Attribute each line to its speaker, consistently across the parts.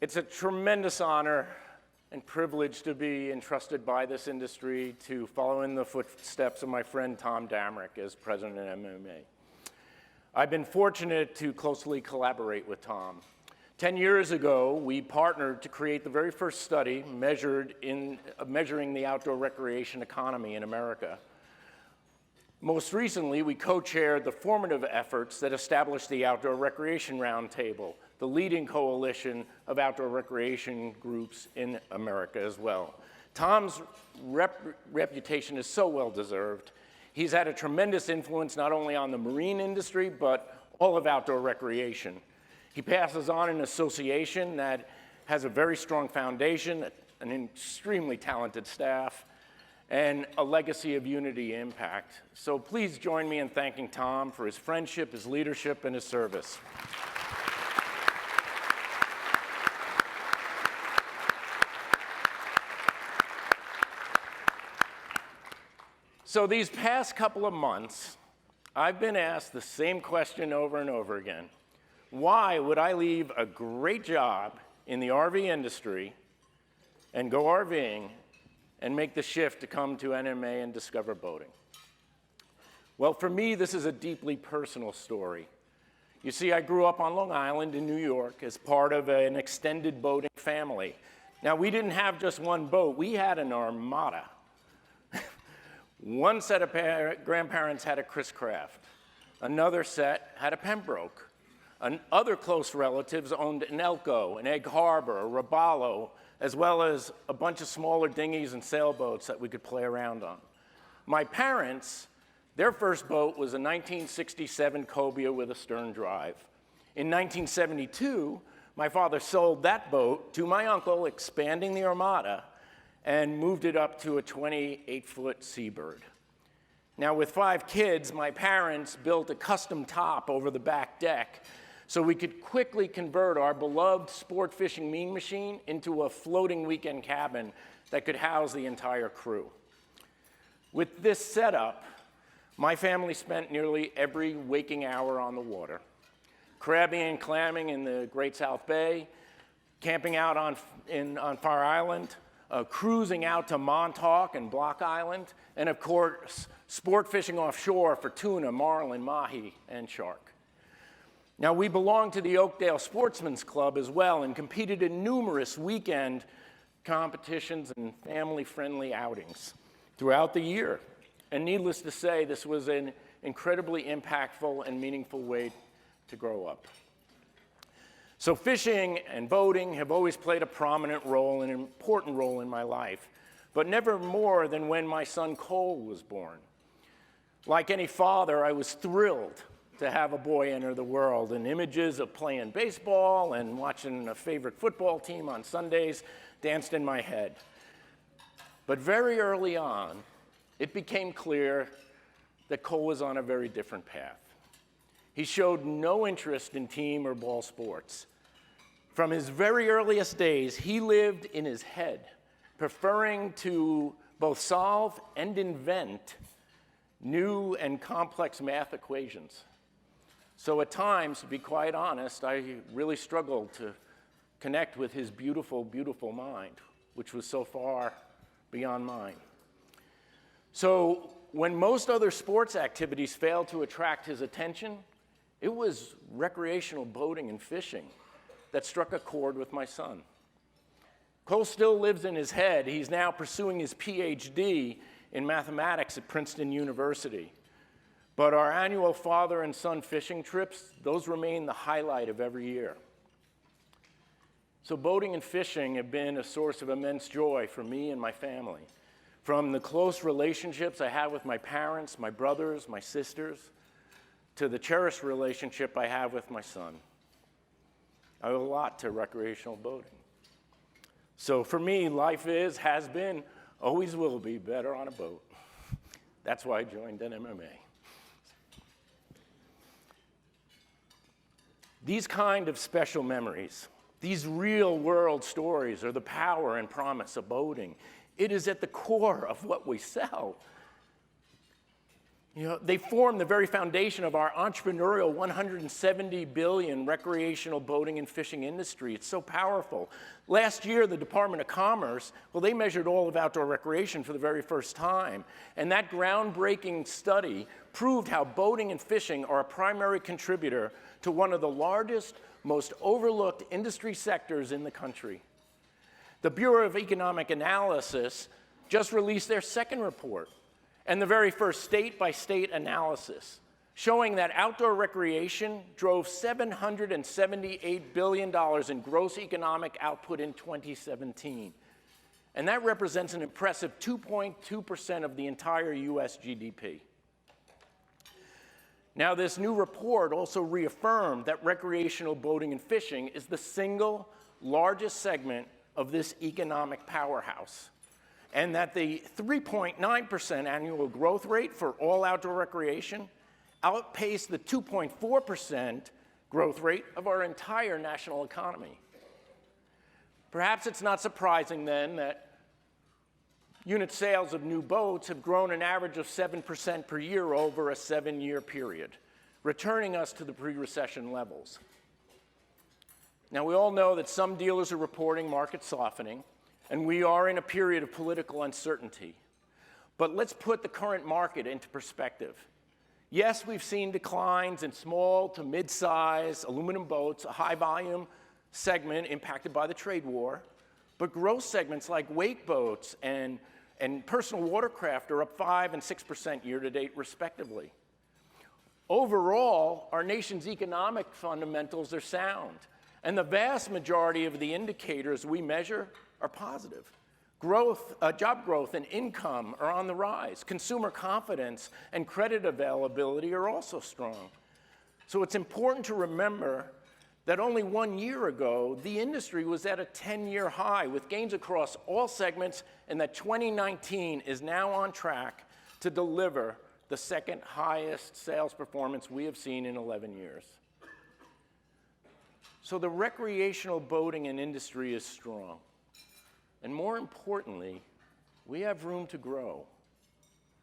Speaker 1: It's a tremendous honor and privilege to be entrusted by this industry to follow in the footsteps of my friend Tom Damrick as president of NMMA. I've been fortunate to closely collaborate with Tom. 10 years ago, we partnered to create the very first study measuring the outdoor recreation economy in America. Most recently, we co-chaired the formative efforts that established the Outdoor Recreation Roundtable, the leading coalition of outdoor recreation groups in America as well. Tom's reputation is so well-deserved. He's had a tremendous influence not only on the marine industry, but all of outdoor recreation. He passes on an association that has a very strong foundation, an extremely talented staff, and a legacy of unity impact. So please join me in thanking Tom for his friendship, his leadership, and his service. So these past couple of months, I've been asked the same question over and over again. Why would I leave a great job in the RV industry and go RVing and make the shift to come to NMMA and discover boating? Well, for me, this is a deeply personal story. You see, I grew up on Long Island in New York as part of an extended boating family. Now, we didn't have just one boat, we had an armada. One set of grandparents had a Chris Craft. Another set had a Pembroke. Other close relatives owned an Elko, an Egg Harbor, a Robalo, as well as a bunch of smaller dinghies and sailboats that we could play around on. My parents, their first boat was a 1967 Cobia with a stern drive. In 1972, my father sold that boat to my uncle, expanding the armada, and moved it up to a 28-foot Seabird. Now, with 5 kids, my parents built a custom top over the back deck so we could quickly convert our beloved sport fishing mean machine into a floating weekend cabin that could house the entire crew. With this setup, my family spent nearly every waking hour on the water, crabbing and clamming in the Great South Bay, camping out on Fire Island, cruising out to Montauk and Block Island, and of course, sport fishing offshore for tuna, marlin, mahi, and shark. Now, we belong to the Oakdale Sportsman's Club as well and competed in numerous weekend competitions and family-friendly outings throughout the year. And needless to say, this was an incredibly impactful and meaningful way to grow up. So fishing and boating have always played a prominent role, an important role in my life, but never more than when my son Cole was born. Like any father, I was thrilled to have a boy enter the world, and images of playing baseball and watching a favorite football team on Sundays danced in my head. But very early on, it became clear that Cole was on a very different path. He showed no interest in team or ball sports. From his very earliest days, he lived in his head, preferring to both solve and invent new and complex math equations. So at times, to be quite honest, I really struggled to connect with his beautiful, beautiful mind, which was so far beyond mine. So when most other sports activities failed to attract his attention, it was recreational boating and fishing that struck a chord with my son. Cole still lives in his head. He's now pursuing his PhD in mathematics at Princeton University. But our annual father and son fishing trips, those remain the highlight of every year. So boating and fishing have been a source of immense joy for me and my family. From the close relationships I have with my parents, my brothers, my sisters, to the cherished relationship I have with my son. I owe a lot to recreational boating. So for me, life is, has been, always will be better on a boat. That's why I joined NMMA. These kind of special memories, these real-world stories are the power and promise of boating. It is at the core of what we sell. They form the very foundation of our entrepreneurial 170 billion recreational boating and fishing industry. It's so powerful. Last year, the Department of Commerce, well, they measured all of outdoor recreation for the very first time. And that groundbreaking study proved how boating and fishing are a primary contributor to one of the largest, most overlooked industry sectors in the country. The Bureau of Economic Analysis just released their second report, and the very first state-by-state analysis, showing that outdoor recreation drove $778 billion in gross economic output in 2017. And that represents an impressive 2.2% of the entire US GDP. Now, this new report also reaffirmed that recreational boating and fishing is the single largest segment of this economic powerhouse, and that the 3.9% annual growth rate for all outdoor recreation outpaced the 2.4% growth rate of our entire national economy. Perhaps it's not surprising then that unit sales of new boats have grown an average of 7% per year over a 7-year period, returning us to the pre-recession levels. Now, we all know that some dealers are reporting market softening, and we are in a period of political uncertainty. But let's put the current market into perspective. Yes, we've seen declines in small to mid-size aluminum boats, a high-volume segment impacted by the trade war, but growth segments like wake boats and personal watercraft are up 5% and 6% year-to-date, respectively. Overall, our nation's economic fundamentals are sound, and the vast majority of the indicators we measure are positive. Job growth and income are on the rise. Consumer confidence and credit availability are also strong. So it's important to remember that only 1 year ago, the industry was at a 10-year high with gains across all segments, and that 2019 is now on track to deliver the second highest sales performance we have seen in 11 years. So the recreational boating and industry is strong. And more importantly, we have room to grow.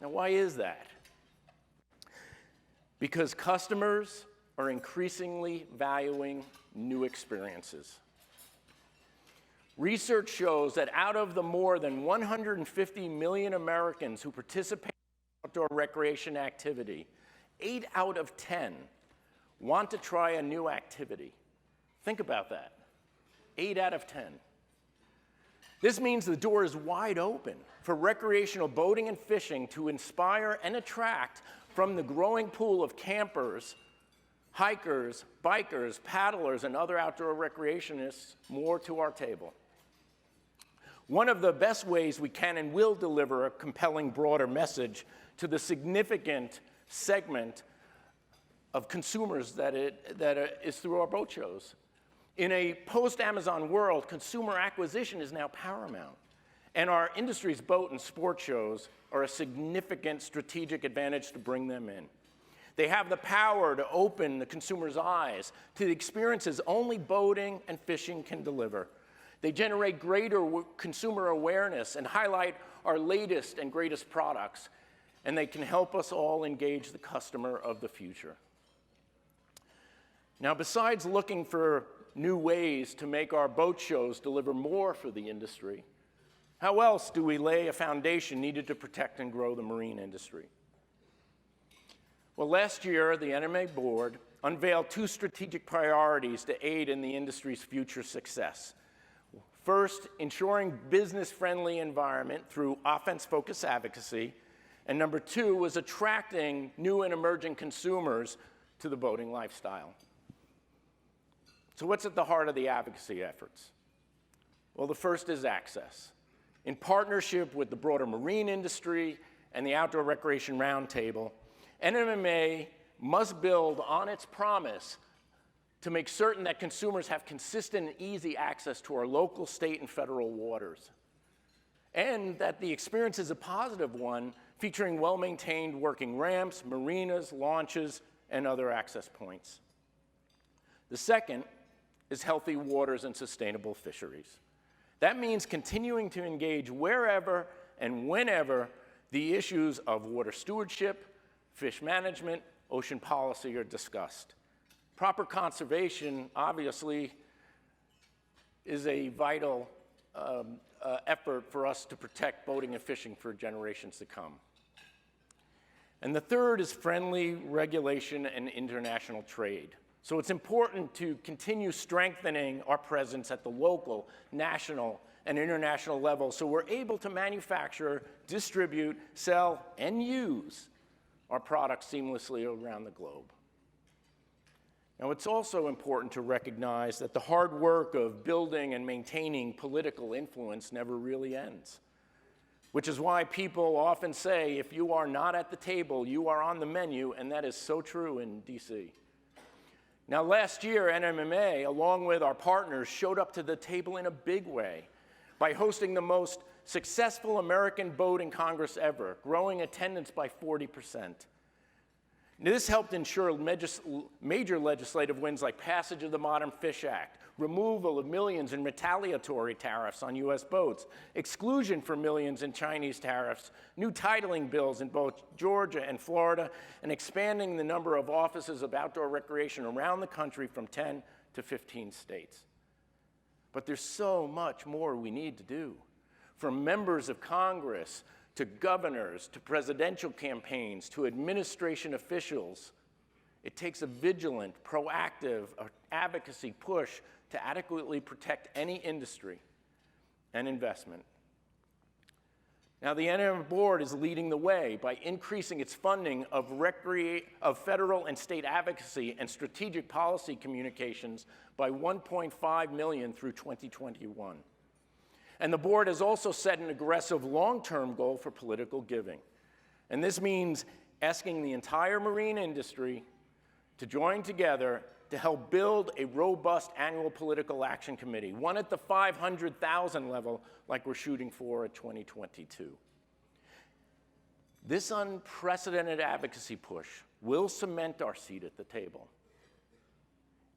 Speaker 1: Now, why is that? Because customers are increasingly valuing new experiences. Research shows that out of the more than 150 million Americans who participate in outdoor recreation activity, 8 out of 10 want to try a new activity. Think about that. 8 out of 10. This means the door is wide open for recreational boating and fishing to inspire and attract from the growing pool of campers, hikers, bikers, paddlers, and other outdoor recreationists more to our table. One of the best ways we can and will deliver a compelling broader message to the significant segment of consumers that is through our boat shows. In a post-Amazon world, consumer acquisition is now paramount, and our industry's boat and sport shows are a significant strategic advantage to bring them in. They have the power to open the consumer's eyes to the experiences only boating and fishing can deliver. They generate greater consumer awareness and highlight our latest and greatest products, and they can help us all engage the customer of the future. Now, besides looking for new ways to make our boat shows deliver more for the industry, how else do we lay a foundation needed to protect and grow the marine industry? Well, last year, the NMMA board unveiled 2 strategic priorities to aid in the industry's future success. First, ensuring business-friendly environment through offense-focused advocacy, and number 2 was attracting new and emerging consumers to the boating lifestyle. So what's at the heart of the advocacy efforts? Well, the first is access. In partnership with the broader marine industry and the Outdoor Recreation Roundtable, NMMA must build on its promise to make certain that consumers have consistent and easy access to our local, state, and federal waters, and that the experience is a positive one, featuring well-maintained working ramps, marinas, launches, and other access points. The second is healthy waters and sustainable fisheries. That means continuing to engage wherever and whenever the issues of water stewardship, Fish management, ocean policy are discussed. Proper conservation, obviously, is a vital effort for us to protect boating and fishing for generations to come. And the third is friendly regulation and international trade. So it's important to continue strengthening our presence at the local, national, and international level so we're able to manufacture, distribute, sell, and use our products seamlessly around the globe. Now, it's also important to recognize that the hard work of building and maintaining political influence never really ends, which is why people often say, if you are not at the table, you are on the menu, and that is so true in DC. Now, last year, NMMA, along with our partners, showed up to the table in a big way by hosting the most successful American Boating Congress ever, growing attendance by 40%. This helped ensure major legislative wins like passage of the Modern Fish Act, removal of millions in retaliatory tariffs on U.S. boats, exclusion for millions in Chinese tariffs, new titling bills in both Georgia and Florida, and expanding the number of offices of outdoor recreation around the country from 10 to 15 states. But there's so much more we need to do. From members of Congress to governors to presidential campaigns to administration officials, it takes a vigilant, proactive advocacy push to adequately protect any industry and investment. Now, the NMMA board is leading the way by increasing its funding of federal and state advocacy and strategic policy communications by $1.5 million through 2021. And the board has also set an aggressive long-term goal for political giving. And this means asking the entire marine industry to join together to help build a robust annual political action committee, one at the 500,000 level like we're shooting for at 2022. This unprecedented advocacy push will cement our seat at the table.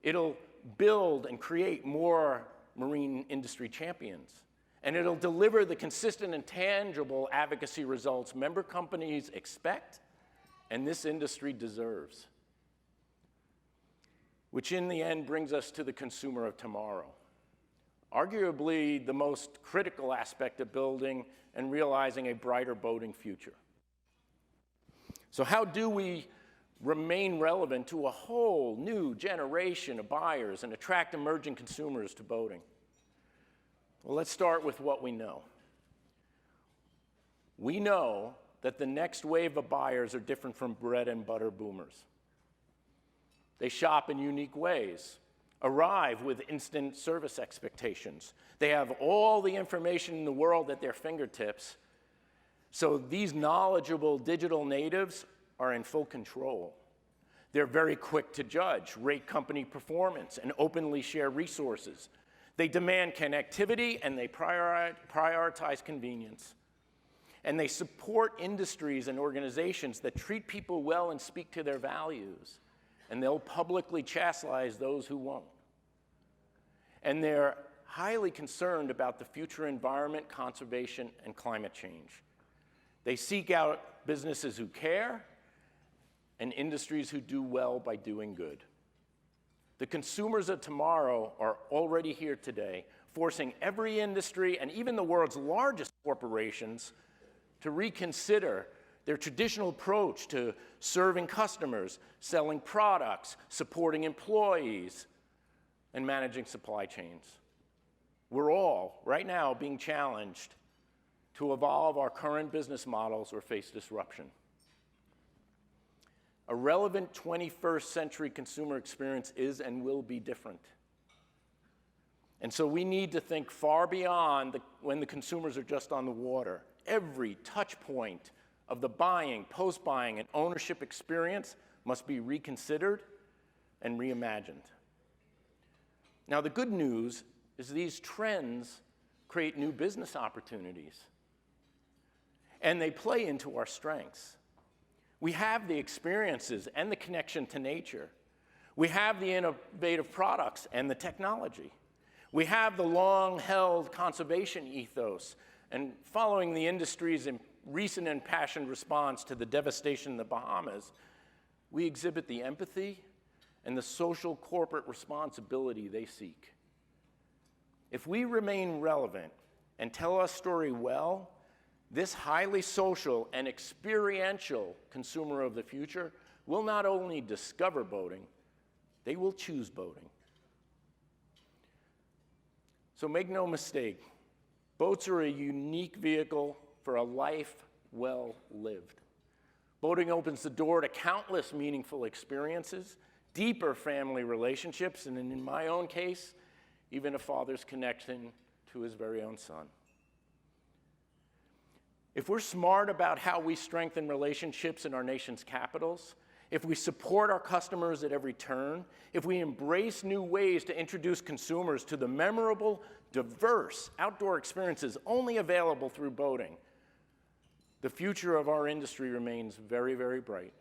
Speaker 1: It'll build and create more marine industry champions, and it'll deliver the consistent and tangible advocacy results member companies expect and this industry deserves. Which in the end brings us to the consumer of tomorrow. Arguably the most critical aspect of building and realizing a brighter boating future. So how do we remain relevant to a whole new generation of buyers and attract emerging consumers to boating? Well, let's start with what we know. We know that the next wave of buyers are different from bread and butter boomers. They shop in unique ways, arrive with instant service expectations. They have all the information in the world at their fingertips. So these knowledgeable digital natives are in full control. They're very quick to judge, rate company performance, and openly share resources. They demand connectivity and they prioritize convenience. And they support industries and organizations that treat people well and speak to their values. And they'll publicly chastise those who won't. And they're highly concerned about the future environment, conservation, and climate change. They seek out businesses who care and industries who do well by doing good. The consumers of tomorrow are already here today, forcing every industry and even the world's largest corporations to reconsider their traditional approach to serving customers, selling products, supporting employees, and managing supply chains. We're all, right now, being challenged to evolve our current business models or face disruption. A relevant 21st century consumer experience is and will be different. And so we need to think far beyond when the consumers are just on the water. Every touch point of the buying, post-buying, and ownership experience must be reconsidered and reimagined. Now, the good news is these trends create new business opportunities, and they play into our strengths. We have the experiences and the connection to nature. We have the innovative products and the technology. We have the long-held conservation ethos and following the industry's recent impassioned response to the devastation in the Bahamas, we exhibit the empathy and the social corporate responsibility they seek. If we remain relevant and tell our story well, this highly social and experiential consumer of the future will not only discover boating, they will choose boating. So make no mistake, boats are a unique vehicle for a life well lived. Boating opens the door to countless meaningful experiences, deeper family relationships, and in my own case, even a father's connection to his very own son. If we're smart about how we strengthen relationships in our nation's capitals, if we support our customers at every turn, if we embrace new ways to introduce consumers to the memorable, diverse outdoor experiences only available through boating, the future of our industry remains very, very bright.